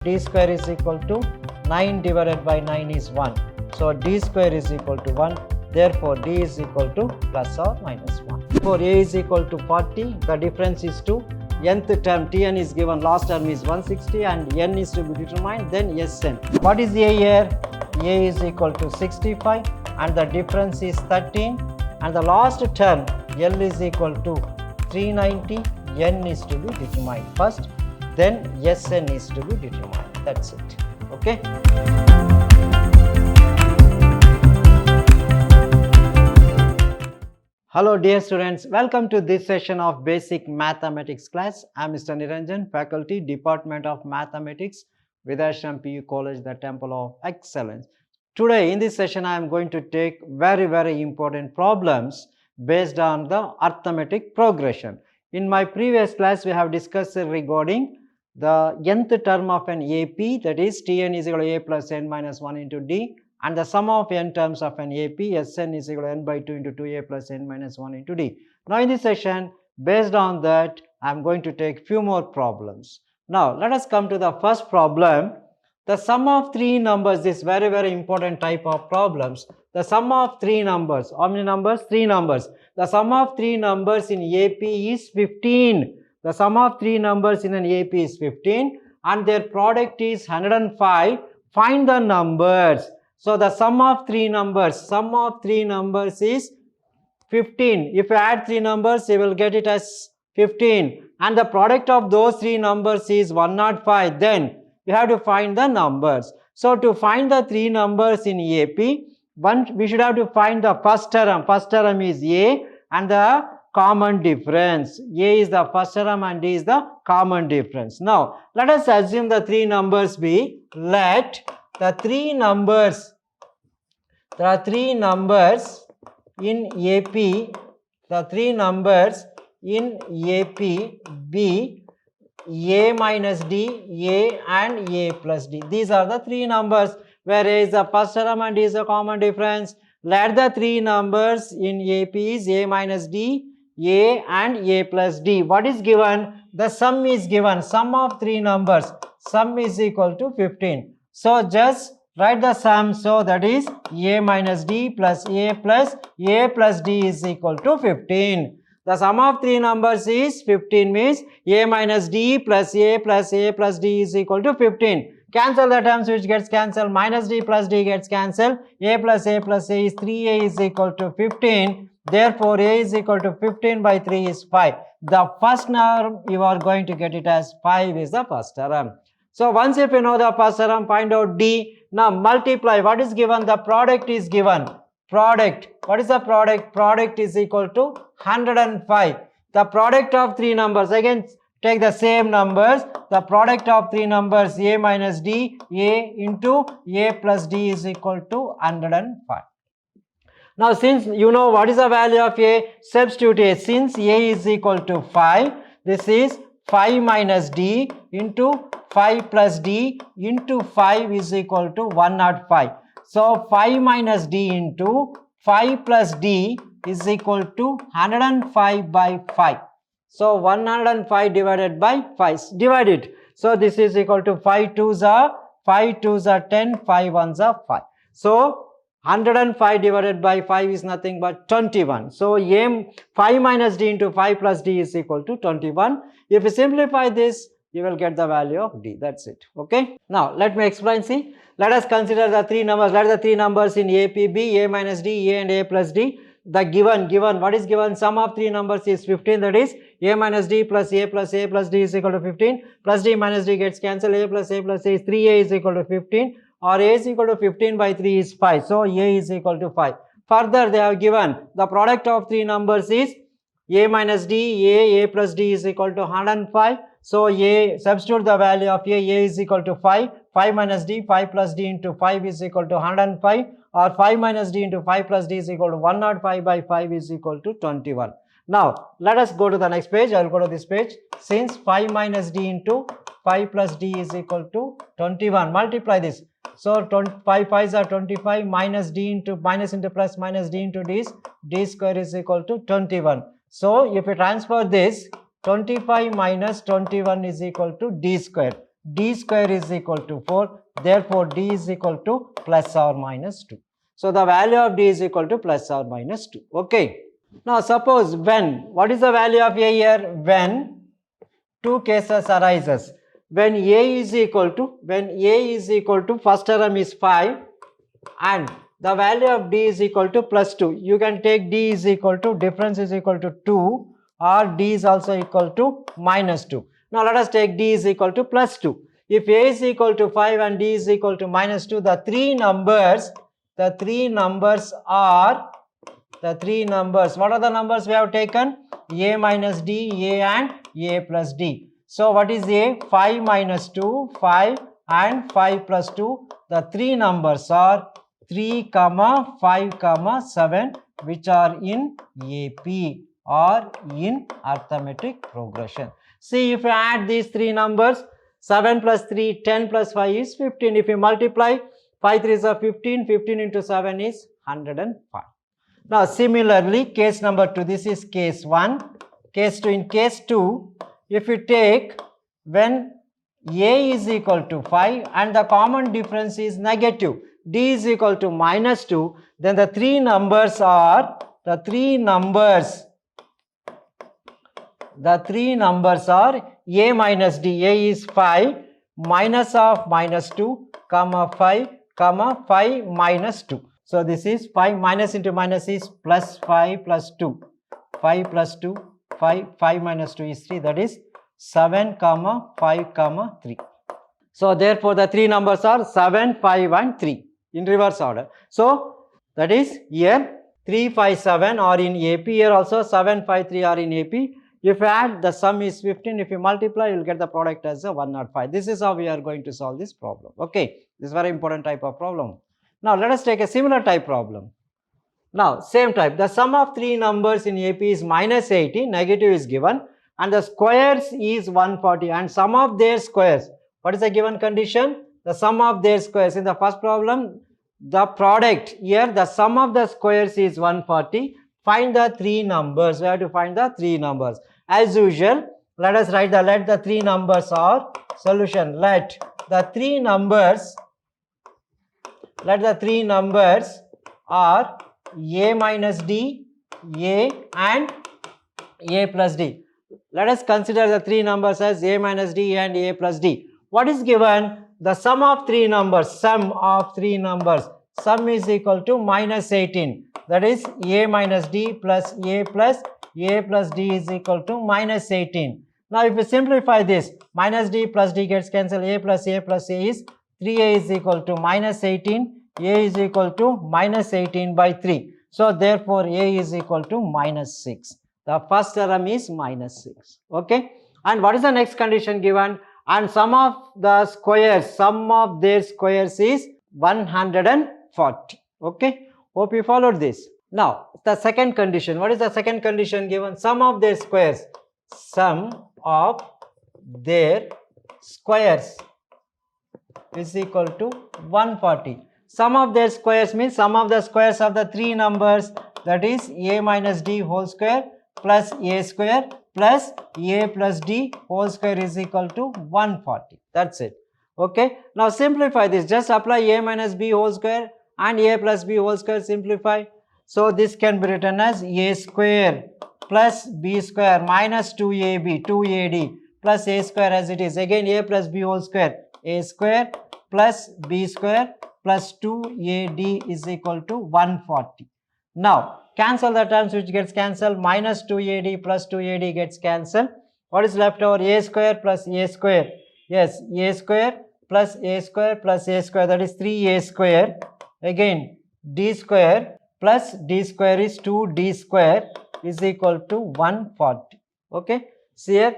d square is equal to 9 divided by 9 is 1. So d square is equal to 1. Therefore, d is equal to plus or minus 1. For a is equal to 40, the difference is 2. Nth term Tn is given, last term is 160 and n is to be determined, then Sn. What is a here? A is equal to 65 and the difference is 13 and the last term L is equal to 390, n is to be determined first, then Sn is to be determined. That's it. Okay. Hello dear students, welcome to this session of basic mathematics class. I am Mr. Niranjan, faculty, Department of Mathematics, Vidhyaashram PU College, the Temple of Excellence. Today in this session I am going to take very important problems based on the arithmetic progression. In my previous class we have discussed regarding the nth term of an AP, that is Tn is equal to a plus n minus 1 into d, and the sum of n terms of an AP, Sn is equal to n by 2 into 2a plus n minus 1 into d. Now in this session, based on that, I am going to take few more problems. Now let us come to the first problem. The sum of three numbers is very important type of problems. The sum of three numbers, how many numbers? Three numbers. The sum of three numbers in AP is 15. The sum of three numbers in an AP is 15 and their product is 105. Find the numbers. So the sum of three numbers is 15. If you add three numbers, you will get it as 15. And the product of those three numbers is 105. Then you have to find the numbers. So to find the three numbers in AP, we should have to find the first term. First term is A and the common difference. A is the first term and D is the common difference. Now let us assume the three numbers be, let the three numbers, there are three numbers in AP, the three numbers in AP be A minus D, A and A plus D. These are the three numbers where A is the first term and D is the common difference. Let the three numbers in AP is A minus D, A and A plus D. What is given? The sum is given. Sum of three numbers. Sum is equal to 15. So just write the sum. So that is A minus D plus A plus D is equal to 15. The sum of three numbers is 15 means A minus D plus A plus D is equal to 15. Cancel the terms which gets cancelled. Minus D plus D gets cancelled. A plus A is 3A is equal to 15. Therefore, A is equal to 15 by 3 is 5. The first term you are going to get it as 5 is the first term. So once if you know the first term, find out D. Now multiply. What is given? The product is given. Product. What is the product? Product is equal to 105. The product of three numbers. Again, take the same numbers. The product of three numbers A minus D, A into A plus D is equal to 105. Now since you know what is the value of A, substitute A. Since A is equal to 5, this is 5 minus D into 5 plus D into 5 is equal to 105. So 5 minus D into 5 plus D is equal to 105 by 5. So 105 divided by 5. Divide it. So this is equal to 5 2s are 10, 5 1s are 5. So 105 divided by 5 is nothing but 21. So 5 minus D into 5 plus D is equal to 21. If you simplify this, you will get the value of D. That's it. Okay. Now let me explain. See, let us consider the three numbers. Let the three numbers in AP be A minus D, A and A plus D. The given, what is given? Sum of three numbers is 15. That is A minus D plus A plus D is equal to 15. Plus D minus D gets cancelled. A plus A is 3A is equal to 15. Or A is equal to 15 by 3 is 5. So A is equal to 5. Further, they have given the product of three numbers is A minus D, A plus D is equal to 105. So A, substitute the value of A is equal to 5. 5 minus D, 5 plus D into 5 is equal to 105. Or 5 minus D into 5 plus D is equal to 105 by 5 is equal to 21. Now, let us go to the next page. I will go to this page. Since 5 minus D into 5 plus D is equal to 21. Multiply this. So 5 5s are 25 minus D into minus into plus minus D into D square is equal to 21. So if you transfer this, 25 minus 21 is equal to D square. d square is equal to 4. Therefore, d is equal to plus or minus 2. So, the value of d is equal to plus or minus 2. Okay. Now, suppose when, what is the value of a here? When two cases arises. When a is equal to, first term is 5 and the value of d is equal to plus 2. You can take d is equal to, difference is equal to 2 or d is also equal to minus 2. Now, let us take d is equal to plus 2. If a is equal to 5 and d is equal to minus 2, the three numbers are, what are the numbers we have taken? A minus d, a and a plus d. So, what is a? 5 minus 2, 5 and 5 plus 2. The three numbers are 3, 5, 7, which are in AP or in arithmetic progression. See, if you add these three numbers, 7 plus 3, 10 plus 5 is 15. If you multiply, 5 3s are 15, 15 into 7 is 105. Now, similarly, case number 2, this is case 1. Case 2, in case 2, if you take when a is equal to 5 and the common difference is negative, d is equal to minus 2, then the three numbers are a minus d. A is 5 minus of minus 2, 5, 5 minus 2. So, this is 5 minus into minus is plus 5 plus 2, 5 plus 2, 5 minus 2 is 3, that is 7, 5, 3. So, therefore, the three numbers are 7, 5 and 3 in reverse order. So, that is here 3, 5, 7 are in AP, here also 7, 5, 3 are in AP. If you add, the sum is 15, if you multiply, you will get the product as a 105. This is how we are going to solve this problem. Okay, this is very important type of problem. Now, let us take a similar type problem. Now, same type, the sum of three numbers in AP is minus 80, negative is given and the squares is 140 and sum of their squares. What is the given condition? The sum of their squares. In the first problem, the product, here the sum of the squares is 140. Find the three numbers. We have to find the three numbers. As usual, let us write let the three numbers are solution. Let the three numbers are a minus d, a and a plus d. Let us consider the three numbers as a minus d and a plus d. What is given? The sum of three numbers, sum is equal to minus 18. That is a minus d plus a plus d is equal to minus 18. Now, if you simplify this, minus d plus d gets cancelled, a plus a is 3a is equal to minus 18, a is equal to minus 18 by 3. So, therefore, a is equal to minus 6. The first term is minus 6. Okay. And what is the next condition given? And sum of their squares is 140. Okay. Hope you followed this. Now, the second condition. What is the second condition given? Sum of their squares is equal to 140. Sum of their squares means sum of the squares of the three numbers, that is a minus d whole square plus a square plus a plus d whole square is equal to 140. That's it. Okay. Now, simplify this. Just apply a minus b whole square and a plus b whole square, simplify. So, this can be written as a square plus b square minus 2ab, 2ad plus a square as it is. Again, a plus b whole square, a square plus b square plus 2ad is equal to 140. Now, cancel the terms which gets cancelled. Minus 2ad plus 2ad gets cancelled. What is left over? A square plus a square. Yes, a square plus a square plus a square, that is 3a square. Again, d square plus d square is 2d square is equal to 140. Okay. See here,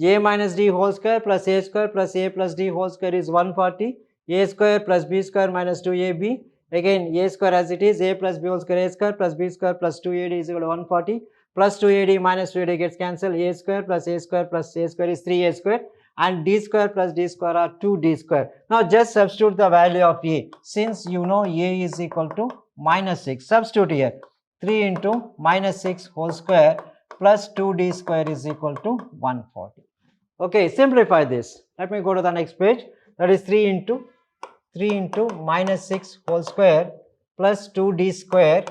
a minus d whole square plus a square plus a plus d whole square is 140. A square plus b square minus 2ab. Again, a square as it is, a plus b whole square, a square plus b square plus 2ad is equal to 140. Plus 2ad minus 2ad gets cancelled. A square plus a square plus a square is 3a square. And d square plus d square are 2d square. Now, just substitute the value of a. Since you know a is equal to minus 6, substitute here. 3 into minus 6 whole square plus 2d square is equal to 140. Okay, simplify this. Let me go to the next page. That is 3 into minus 6 whole square plus 2d square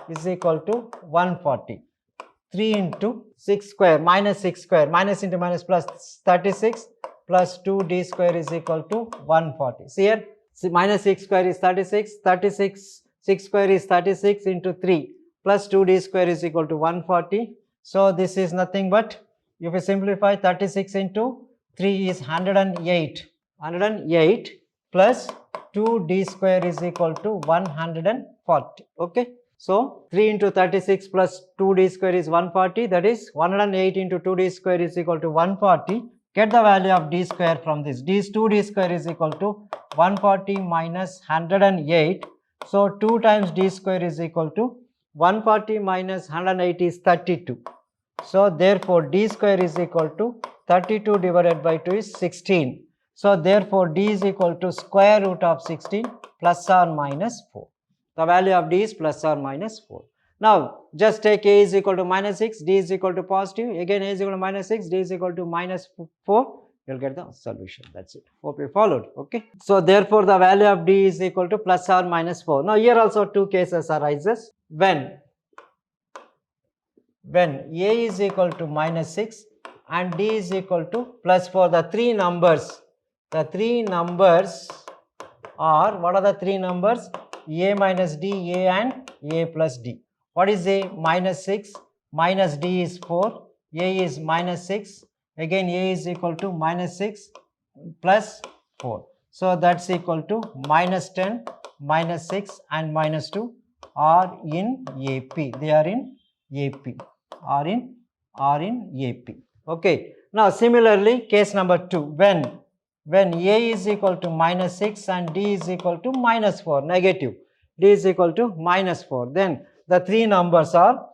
is equal to 140. 3 into 6 square minus 6 square, minus into minus plus 36 plus 2d square is equal to 140. See here, minus 6 square is 36, 6 square is 36 into 3 plus 2d square is equal to 140. So this is nothing but, if you simplify, 36 into 3 is 108 plus 2d square is equal to 140. Okay. So 3 into 36 plus 2d square is 140, that is 108 into 2d square is equal to 140. Get the value of d square from this. 2d square is equal to 140 minus 108. So 2 times d square is equal to 140 minus 108 is 32. So therefore d square is equal to 32 divided by 2 is 16. So therefore d is equal to square root of 16 plus or minus 4. The value of d is plus or minus 4. Now just take a is equal to minus 6, d is equal to positive, again a is equal to minus 6, d is equal to minus 4, you will get the solution. That's it. Hope you followed. Okay. So therefore the value of d is equal to plus or minus 4. Now here also two cases arises. When a is equal to minus 6 and d is equal to plus 4, the three numbers are, what are the three numbers? A minus d, a and a plus d. What is a? Minus 6, minus d is 4, a is minus 6, again a is equal to minus 6 plus 4. So that's equal to minus 10, minus 6 and minus 2 are in AP. They are in AP. Are in AP. Okay. Now similarly, case number 2, when a is equal to minus 6 and d is equal to minus 4, negative, d is equal to minus 4, then the three numbers are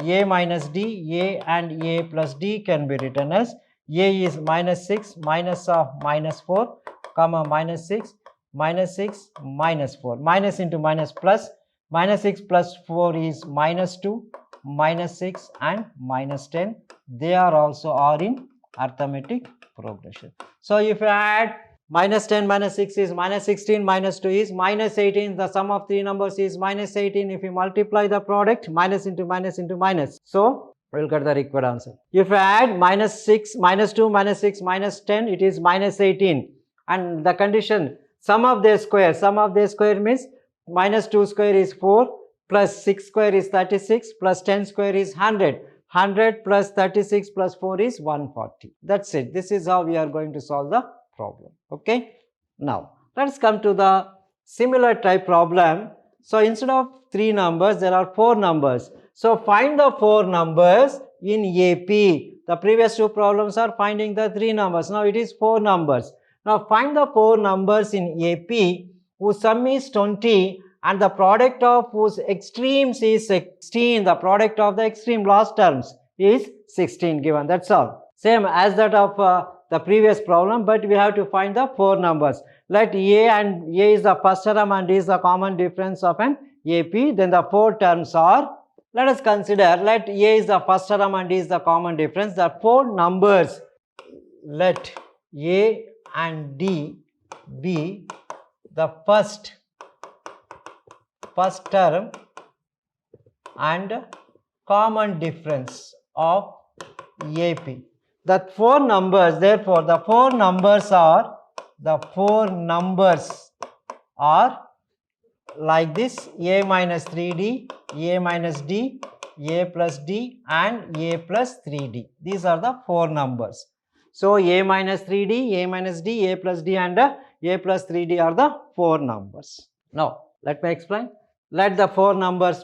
a minus d, a and a plus d can be written as a is minus 6 minus of minus 4 comma minus 6 minus 6 minus 4, minus into minus plus, minus 6 plus 4 is minus 2, minus 6 and minus 10. They are also are in arithmetic progression. So if you add minus 10 minus 6 is minus 16, minus 2 is minus 18, the sum of three numbers is minus 18. If you multiply the product, minus into minus into minus, so we will get the required answer. If you add minus 6, minus 2, minus 6, minus 10, it is minus 18, and the condition sum of their square means minus 2 square is 4 plus 6 square is 36 plus 10 square is 100. 100 plus 36 plus 4 is 140. That's it. This is how we are going to solve the problem. Okay. Now let's come to the similar type problem. So instead of three numbers, there are four numbers. So find the four numbers in AP. The previous two problems are finding the three numbers. Now it is four numbers. Now find the four numbers in AP whose sum is 20 and the product of whose extremes is 16. The product of the extreme last terms is 16 given. That's all. Same as that of the previous problem, but we have to find the four numbers. Let A is the first term and D is the common difference of an AP. Then the four terms are, let us consider, let A is the first term and D is the common difference. The four numbers, let A and D be the first term and common difference of AP. The four numbers, therefore the four numbers are like this: A minus 3D, A minus D, A plus D and A plus 3D. These are the four numbers. So A minus 3D, A minus D, A plus D and A plus 3D are the four numbers. Now let me explain. Let the four numbers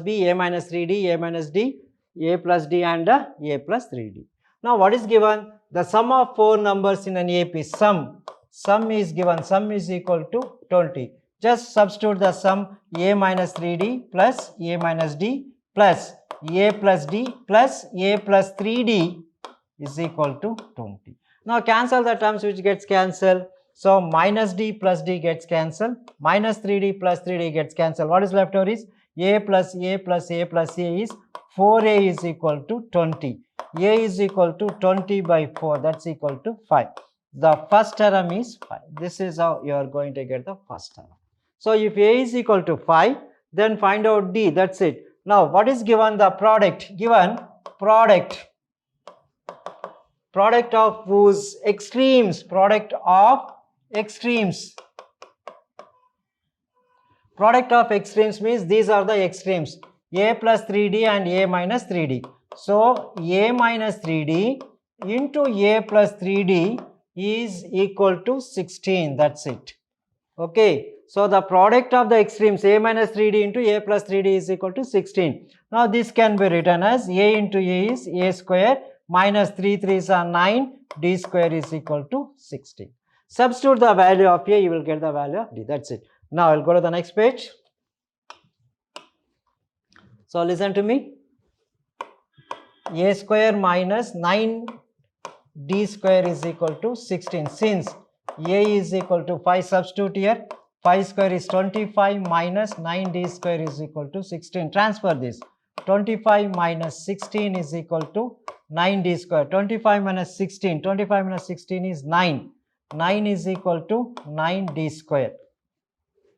be A minus 3D, A minus D, A plus D and A plus 3D. Now what is given? The sum of four numbers in an AP. Sum is given. Sum is equal to 20. Just substitute the sum A minus 3D plus A minus D plus A plus D plus A plus 3D is equal to 20. Now cancel the terms which gets cancelled. So minus D plus D gets cancelled, minus 3D plus 3D gets cancelled. What is left over is A plus A plus A plus A is 4a is equal to 20. A is equal to 20 by 4, that's equal to 5. The first term is 5. This is how you are going to get the first term. So if a is equal to 5, then find out d, that's it. Now what is given? The product. Given product of whose extremes, product of extremes means these are the extremes, a plus 3d and a minus 3d. So a minus 3d into a plus 3d is equal to 16, that's it. Okay, so the product of the extremes a minus 3d into a plus 3d is equal to 16. Now this can be written as a into a is a square minus 3 3s are 9, d square is equal to 16. Substitute the value of a, you will get the value of d, that's it. Now I'll go to the next page. So listen to me. A square minus 9 d square is equal to 16. Since a is equal to 5, substitute here. 5 square is 25 minus 9 d square is equal to 16. Transfer this. 25 minus 16 is equal to 9 d square. 25 minus 16. 25 minus 16 is 9. 9 is equal to 9 d square.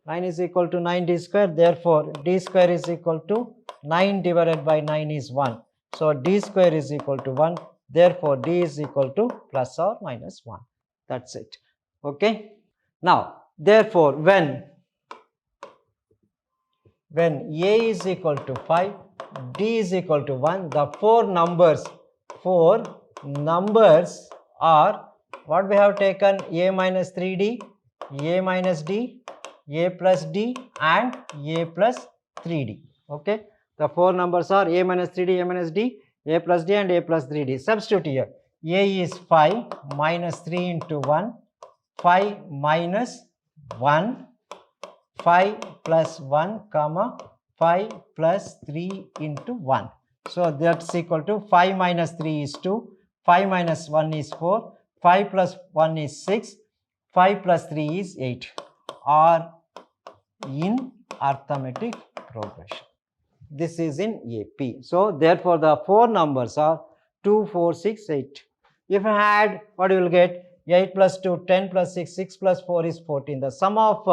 9 is equal to 9 d square. Therefore, d square is equal to 9 divided by 9 is 1. So d square is equal to 1. Therefore, d is equal to plus or minus 1. That's it. Okay. Now, therefore, when a is equal to 5, d is equal to 1, the four numbers are what we have taken: a minus 3d, a minus d, a plus d and a plus 3d. Okay. The four numbers are a minus 3d, a minus d, a plus d and a plus 3d. Substitute here. A is 5 minus 3 into 1, 5 minus 1, 5 plus 1 comma 5 plus 3 into 1. So that's equal to 5 minus 3 is 2, 5 minus 1 is 4, 5 plus 1 is 6, 5 plus 3 is 8. Are in arithmetic progression. This is in AP. So therefore the four numbers are 2, 4, 6, 8. If I add, what you will get? 8 plus 2, 10 plus 6, 6 plus 4 is 14. The sum of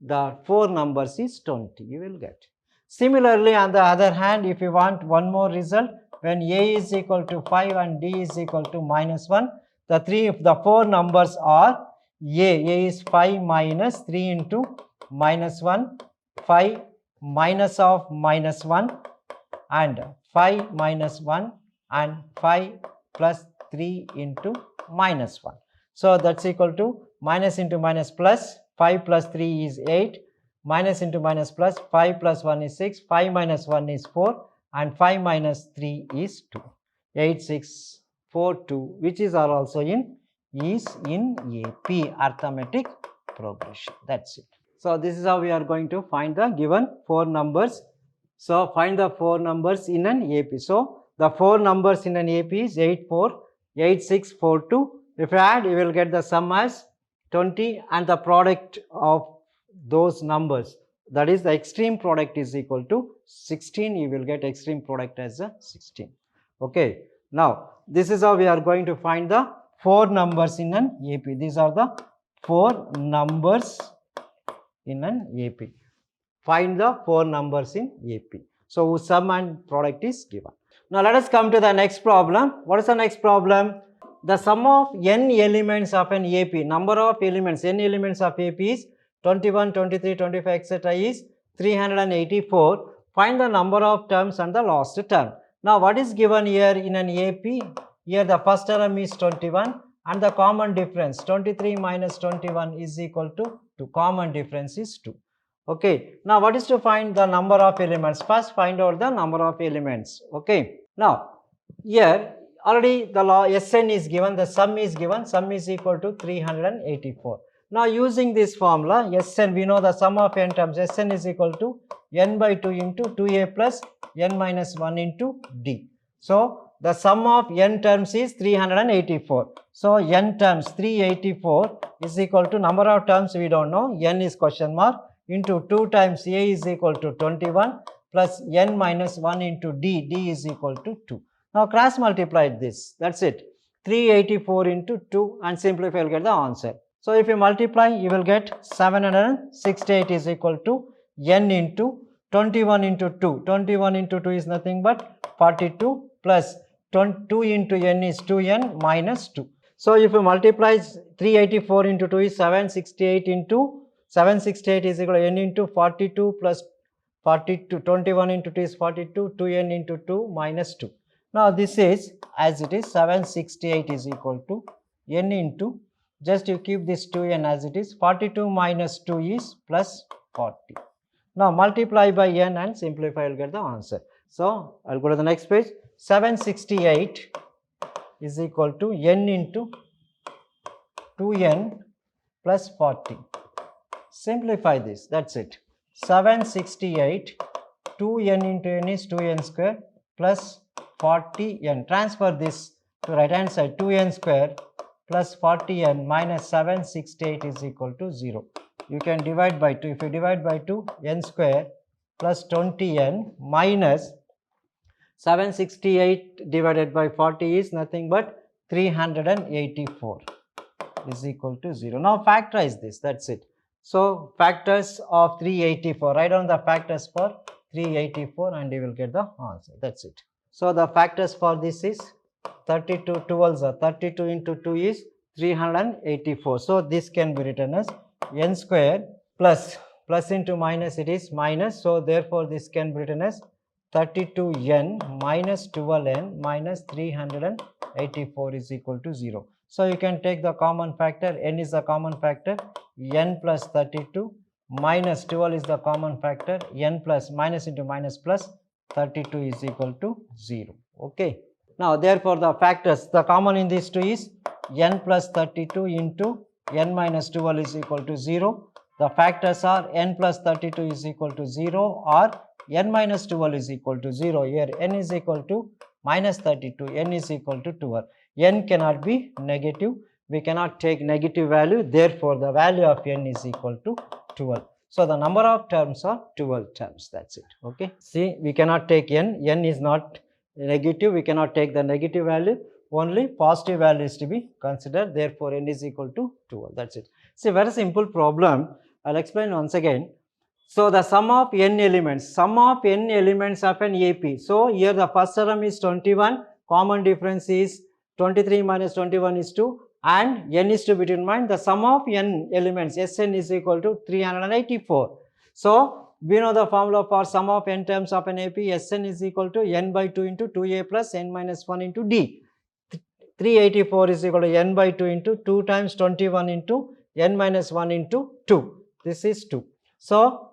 the four numbers is 20. You will get. Similarly, on the other hand, if you want one more result, when a is equal to 5 and d is equal to minus 1, the four numbers are a is 5 minus 3 into minus 1, 5 minus of minus 1 and 5 minus 1 and 5 plus 3 into minus 1. So that's equal to minus into minus plus, 5 plus 3 is 8, minus into minus plus, 5 plus 1 is 6, 5 minus 1 is 4 and 5 minus 3 is 2. 8, 6, 4, 2, which is also in AP, arithmetic progression. That's it. So this is how we are going to find the given four numbers. So find the four numbers in an AP. So the four numbers in an AP is 8, 4, 8, 6, 4, 2. If you add, you will get the sum as 20 and the product of those numbers, that is the extreme product, is equal to 16. You will get extreme product as a 16. Okay. Now this is how we are going to find the four numbers in an AP. These are the four numbers in an AP. Find the four numbers in AP. So sum and product is given. Now let us come to the next problem. What is the next problem? The sum of n elements of an AP, number of elements, n elements of AP is 21, 23, 25, etc. is 384. Find the number of terms and the last term. Now what is given here in an AP? Here the first term is 21 and the common difference 23 minus 21 is equal to 2. Common difference is 2. Okay. Now what is to find the number of elements? First find out the number of elements. Okay. Now here already the Sn is given, the sum is given, sum is equal to 384. Now using this formula, Sn, we know the sum of n terms, Sn is equal to n by 2 into 2a plus n minus 1 into d. So the sum of n terms is 384. So n terms 384 is equal to number of terms we don't know, n is question mark, into 2 times a is equal to 21, plus n minus 1 into d, d is equal to 2. Now cross multiply this, that's it. 384 into 2 and simplify, you'll get the answer. So if you multiply, you will get 768 is equal to n into 21 into 2. 21 into 2 is nothing but 42 plus 2 into n is 2n minus 2. So if you multiply 384 into 2 is 768 into 768 is equal to n into 42 plus 42, 21 into 2 is 42, 2n into 2 minus 2. Now this is as it is 768 is equal to n into, just you keep this 2n as it is, 42 minus 2 is plus 40. Now multiply by n and simplify, you'll get the answer. So I'll go to the next page. 768 is equal to n into 2n plus 40. Simplify this, that's it. 768, 2n into n is 2n square plus 40n. Transfer this to right hand side, 2n square plus 40n minus 768 is equal to 0. You can divide by 2. If you divide by 2, n square plus 20n minus 768 divided by 40 is nothing but 384 is equal to 0. Now factorize this, that's it. So factors of 384, write down the factors for 384 and you will get the answer, that's it. So the factors for this is 32 12s are 32 into 2 is 384. So this can be written as n square plus into minus, it is minus. So therefore this can be written as 32n minus 12n minus 384 is equal to 0. So you can take the common factor, n is the common factor, n plus 32 minus 12 is the common factor, n plus minus into minus plus 32 is equal to 0. Okay. Now therefore the factors, the common in these two is n plus 32 into n minus 12 is equal to 0. The factors are n plus 32 is equal to 0 or n minus 12 is equal to 0. Here n is equal to minus 32, n is equal to 12. N cannot be negative, we cannot take negative value, therefore the value of n is equal to 12. So the number of terms are 12 terms, that's it. Okay. See, we cannot take n is not negative, we cannot take the negative value, only positive value is to be considered, therefore n is equal to 12, that's it. See, very simple problem, I'll explain once again. So the sum of n elements of an AP. So here the first term is 21, common difference is 23 minus 21 is 2 and n is to be determined. The sum of n elements Sn is equal to 384. So we know the formula for sum of n terms of an AP. Sn is equal to n by 2 into 2a plus n minus 1 into d. 384 is equal to n by 2 into 2 times 21 into n minus 1 into 2. This is 2. So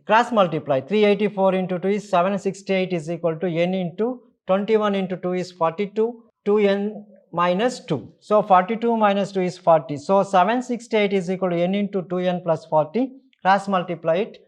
cross multiply, 384 into 2 is 768 is equal to n into 21 into 2 is 42, 2n minus 2. So 42 minus 2 is 40. So 768 is equal to n into 2n plus 40. Cross multiply it,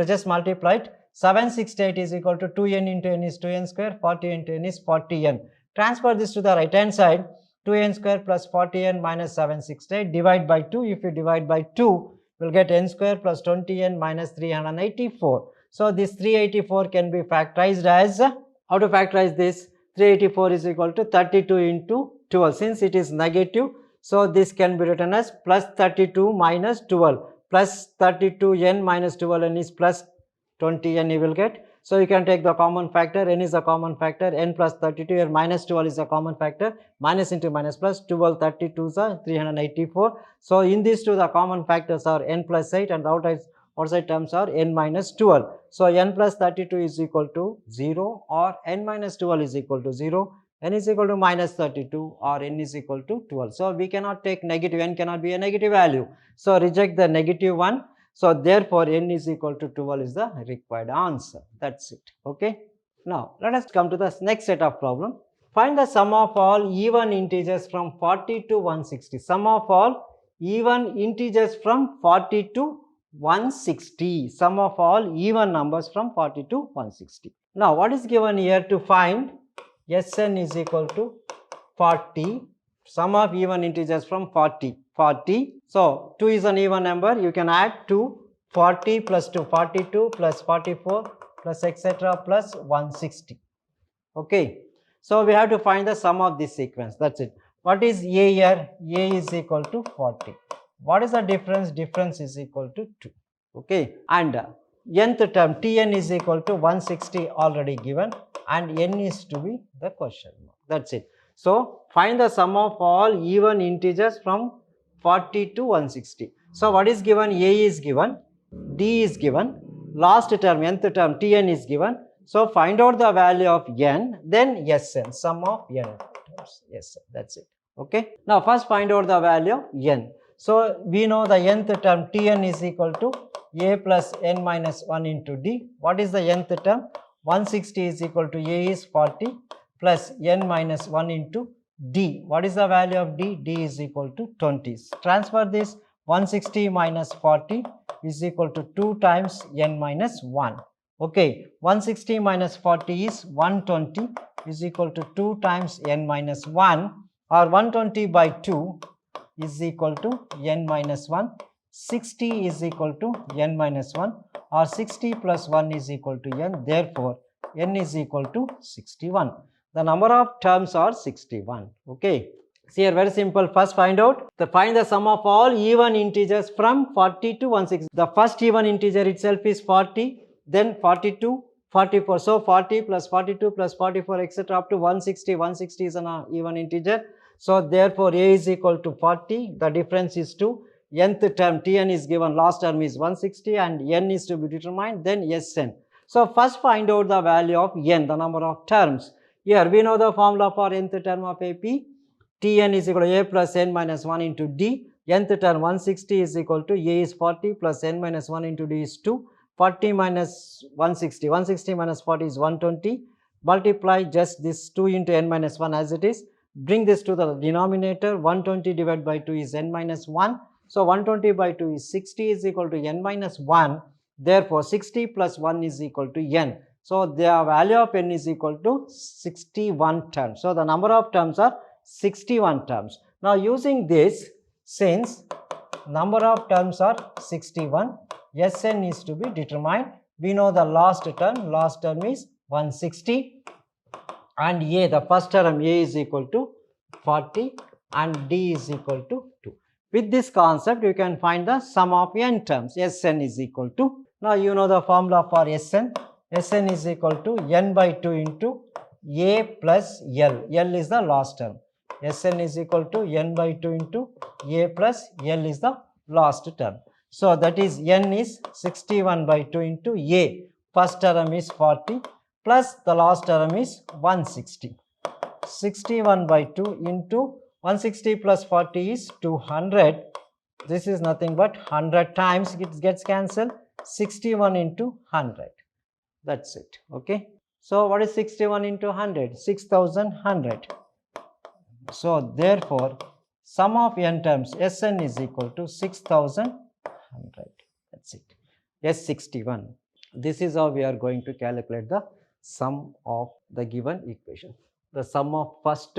just multiply it. 768 is equal to 2n into n is 2n square, 40 into n is 40n. Transfer this to the right hand side, 2n square plus 40n minus 768, divide by 2. If you divide by 2, we'll get n square plus 20n minus 384. So this 384 can be factorized as, how to factorize this? 384 is equal to 32 into 12. Since it is negative, so this can be written as plus 32 minus 12. Plus 32n minus 12n is plus 20n you will get. So you can take the common factor, n is a common factor, n plus 32, here minus 12 is a common factor, minus into minus plus 12, 32 is 384. So in these two the common factors are n plus 8 and the outside terms are n minus 12. So n plus 32 is equal to 0 or n minus 12 is equal to 0, n is equal to minus 32 or n is equal to 12. So we cannot take negative, n cannot be a negative value. So reject the negative one. So therefore n is equal to 12 is the required answer. That's it. Okay. Now let us come to the next set of problem. Find the sum of all even integers from 40 to 160. Sum of all even integers from 40 to 160. Sum of all even numbers from 40 to 160. Now what is given here to find? Sn is equal to 40. Sum of even integers from 40. So 2 is an even number. You can add 2. 40 plus 2, 42 plus 44 plus etc. plus 160. Okay. So we have to find the sum of this sequence. That's it. What is A here? A is equal to 40. What is the difference? Difference is equal to 2. Okay. And nth term Tn is equal to 160 already given, and n is to be the question mark. That's it. So find the sum of all even integers from 40 to 160. So what is given? A is given, D is given, last term nth term Tn is given. So find out the value of n, then Sn, sum of n terms. Yes, that's it. Okay. Now first find out the value of n. So we know the nth term Tn is equal to a plus n minus 1 into d. What is the nth term? 160 is equal to a is 40 plus n minus 1 into d. What is the value of d? D is equal to 20. Transfer this. 160 minus 40 is equal to 2 times n minus 1. Okay, 160 minus 40 is 120 is equal to 2 times n minus 1, or 120 by 2 is equal to n minus 1. 60 is equal to n minus 1, or 60 plus 1 is equal to n. Therefore, n is equal to 61. The number of terms are 61. Okay. See here, very simple. First find the sum of all even integers from 40 to 160. The first even integer itself is 40. Then 42, 44. So 40 plus 42 plus 44 etc. up to 160. 160 is an even integer. So therefore A is equal to 40. The difference is 2. Nth term Tn is given, last term is 160, and n is to be determined. Then Sn. So first find out the value of n, the number of terms. Here we know the formula for nth term of AP. Tn is equal to a plus n minus 1 into d. Nth term 160 is equal to a is 40 plus n minus 1 into d is 2. 40 minus 160, 160 minus 40 is 120. Multiply just this 2 into n minus 1 as it is. Bring this to the denominator. 120 divided by 2 is n minus 1. So 120 by 2 is 60 is equal to n minus 1. Therefore 60 plus 1 is equal to n. So the value of n is equal to 61 terms. So the number of terms are 61 terms. Now using this, since number of terms are 61, Sn is to be determined. We know the last term is 160, and A, the first term A is equal to 40 and D is equal to 2. With this concept, you can find the sum of n terms. Sn is equal to, now you know the formula for Sn. Sn is equal to n by 2 into A plus L. L is the last term. Sn is equal to n by 2 into A plus L is the last term. So that is n is 61 by 2 into A. First term is 40 plus the last term is 160. 61 by 2 into 160 plus 40 is 200. This is nothing but 100 times, it gets cancelled. 61 into 100. That's it. Okay. So what is 61 into 100? 6100. So therefore, sum of n terms Sn is equal to 6100. That's it. S61. This is how we are going to calculate the sum of the given equation. The sum of first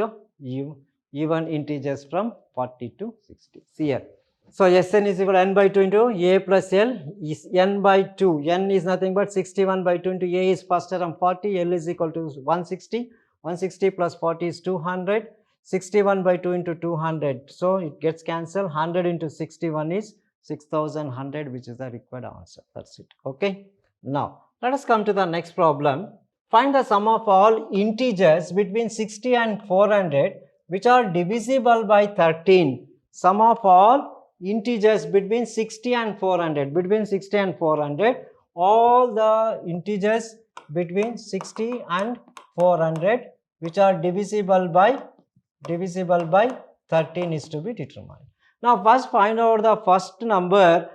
even integers from 40 to 60. See here. So Sn is equal to n by 2 into A plus L is n by 2. N is nothing but 61 by 2 into A is first term 40. L is equal to 160. 160 plus 40 is 200. 61 by 2 into 200. So it gets cancelled. 100 into 61 is 6100, which is the required answer. That's it. Okay. Now let us come to the next problem. Find the sum of all integers between 60 and 400 which are divisible by 13. Sum of all integers between 60 and 400. Between 60 and 400, all the integers between 60 and 400 which are divisible by 13 is to be determined. Now first find out the first number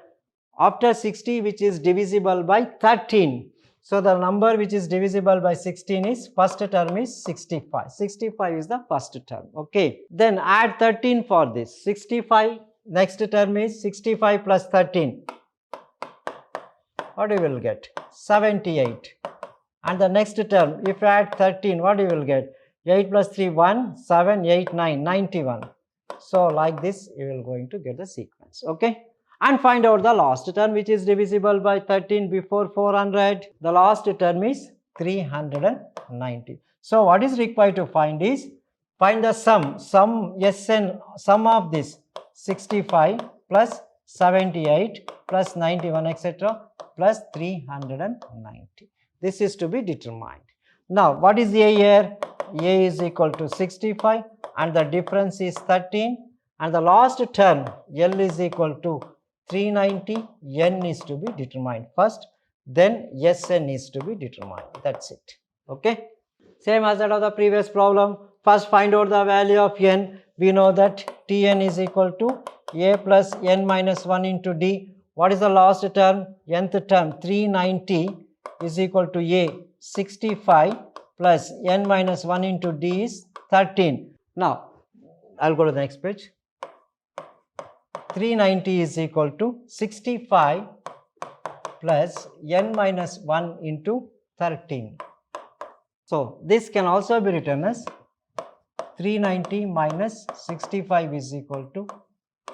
after 60 which is divisible by 13. So the number which is divisible by 16 is, first term is 65. 65 is the first term. Okay. Then add 13 for this. 65, next term is 65 plus 13. What you will get? 78. And the next term, if you add 13, what you will get? 8 plus 3, 1, 7, 8, 9, 91. So like this, you will going to get the sequence. Okay. and find out the last term which is divisible by 13 before 400. The last term is 390. So what is required to find is, find the sum of this 65 plus 78 plus 91 etc. plus 390. This is to be determined. Now what is A here? A is equal to 65 and the difference is 13, and the last term L is equal to 390. N is to be determined first, then Sn is to be determined. That's it. Okay. Same as that of the previous problem. First find out the value of n. We know that Tn is equal to a plus n minus 1 into d. What is the last term? Nth term 390 is equal to a 65 plus n minus 1 into d is 13. Now I'll go to the next page. 390 is equal to 65 plus n minus 1 into 13. So this can also be written as 390 minus 65 is equal to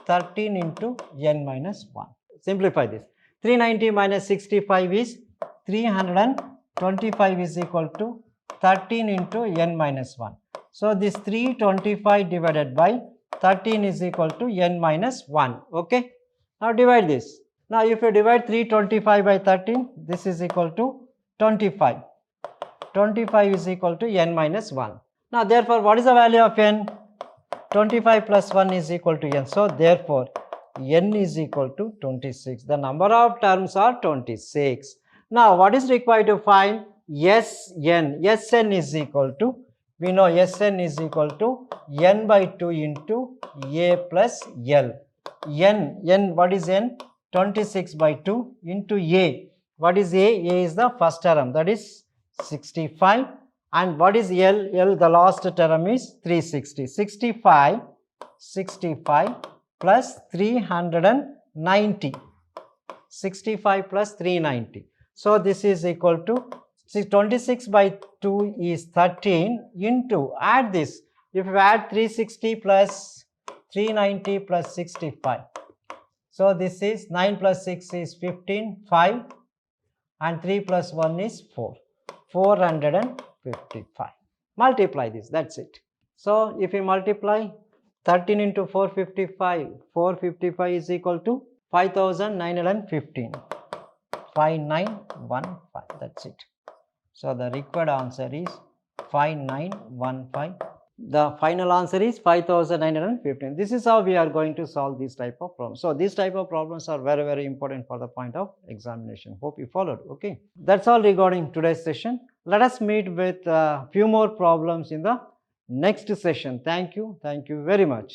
13 into n minus 1. Simplify this. 390 minus 65 is 325 is equal to 13 into n minus 1. So this 325 divided by 13 is equal to n minus 1. Okay. Now divide this. Now if you divide 325 by 13, this is equal to 25. 25 is equal to n minus 1. Now therefore what is the value of n? 25 plus 1 is equal to n. So therefore n is equal to 26. The number of terms are 26. Now what is required to find? Sn. Sn is equal to, we know Sn is equal to n by 2 into a plus l. N, what is n? 26 by 2 into a. What is a? A is the first term, that is 65. And what is l? L, the last term is 360. 65 plus 390. 65 plus 390. So this is equal to 26 by 2 is 13 into, add this. If you add 360 plus 390 plus 65. So this is 9 plus 6 is 15, 5, and 3 plus 1 is 4. 455. Multiply this, that's it. So if you multiply 13 into 455, 455 is equal to 5915. 5915, that's it. So the required answer is 5915. The final answer is 5915. This is how we are going to solve this type of problem. So these type of problems are very, very important for the point of examination. Hope you followed. Okay. That's all regarding today's session. Let us meet with a few more problems in the next session. Thank you. Thank you very much.